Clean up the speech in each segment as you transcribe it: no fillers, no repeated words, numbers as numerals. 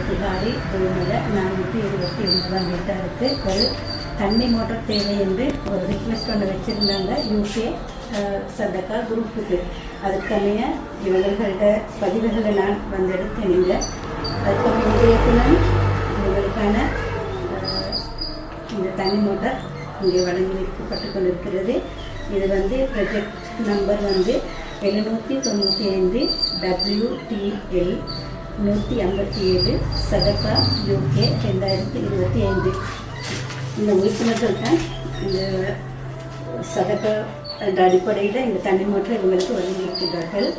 திகாரி பூமியில் 429ஆம் வீட்டாருக்கு ஒரு தண்ணி மோட்டர் தேவை என்று ஒரு ரிக்வெஸ்ட் ஒன்று வச்சுருந்தாங்க யூகே சதக்கா குரூப்புக்கு. அதுக்கமைய இவர்களோட பதிவுகளை நான் வந்தெடுத்தேன். நீங்கள் அதுக்கான இன்றையத்திலும் இவங்களுக்கான இந்த தண்ணி மோட்டார் இங்கே வழங்கி வைக்கப்பட்டு கொண்டிருக்கிறது. இது ப்ரொஜெக்ட் நம்பர் 795 WTL 157 சதக்கா யூகே 2025. இந்த உறுப்பினர்கள் தான் இந்த சதக்கா என்ற அடிப்படையில் இந்த தண்ணி மோட்டரை இவங்களுக்கு வழங்கியிருக்கிறார்கள்.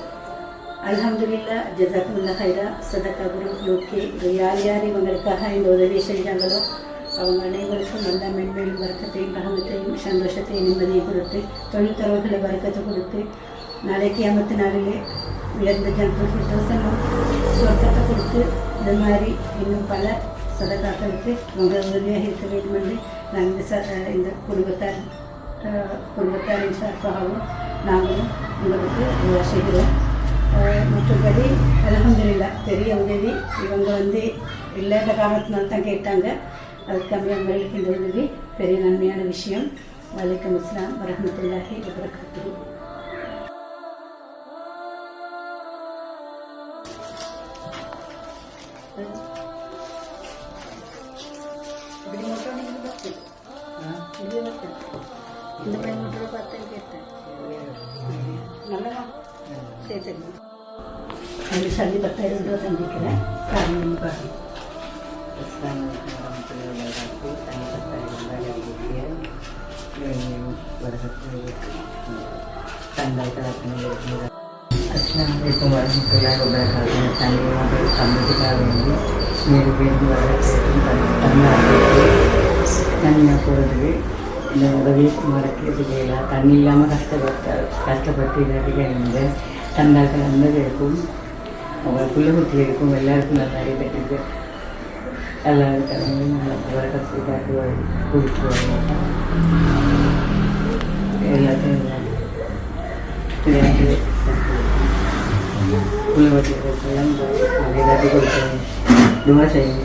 அல்ஹம்துலில்லாஹ், ஜஸாக்குமுல்லாஹ் ஹைரா. சதக்கா குரூப் யூகே யார் யார் இவங்களுக்காக இந்த உதவியை செஞ்சாங்களோ அவங்க அனைவருக்கும் நல்ல மென்மேலும் வர்க்கத்தையும் ரஹமத்தையும் சந்தோஷத்தையும் நிம்மதியை கொடுத்து தொழில் தரவுகளை வர்க்கத்தை கொடுத்து நாளைக்கு கியாமத் நாளிலே உயர்ந்த ஜனத்தோசனம் சொர்க்கத்தை கொடுத்து இந்த மாதிரி இன்னும் பல சதக்காக்களுக்கு உங்கள் உதவியாக இருக்க வேண்டும் என்று நான் இந்த குடும்பத்தாரின் சார்பாகவும் நாங்களும் உங்களுக்கு செய்கிறோம். மற்றபடி அல்ஹம்துலில்லாஹ் பெரிய உதவி இவங்க இல்லாத காரணத்தினால தான் கேட்டாங்க. அதுக்காக அவங்களுக்கு இந்த உதவி பெரிய நன்மையான விஷயம். வலைக்கம் அஸ்ஸலாம் வரஹ்மத்துல்லாஹி வபரகாத்துஹு. இந்த பையன் மட்டும் பார்த்தேன் கேட்டேன். நல்லவா சரி சரி. அது சந்தி 10,000 ரூபா சந்திக்கிறேன். காரணம் பாருங்க. Assalamualaikum warahmatullahi wabarakatuh. Saya mau kami kali mirip தண்ணியாக போகிறது. இந்த உதவி மறக்கிறது இல்லை. தண்ணி இல்லாமல் கஷ்டப்பட்டு இதாக இருந்து தந்தாக்கள் நல்லது இருக்கும். அவங்க பிள்ளை குட்டி இருக்கும். எல்லாருக்கும் நல்லா அடிபட்டு எல்லாருக்கும் நல்லா வரக்கத்து காட்டு கூப்பிட்டு வருவாங்க. எல்லாத்தையும் பிள்ளை குட்டிகளுக்கெல்லாம் ஏதாச்சும் கொடுத்து துவா செய்யும்.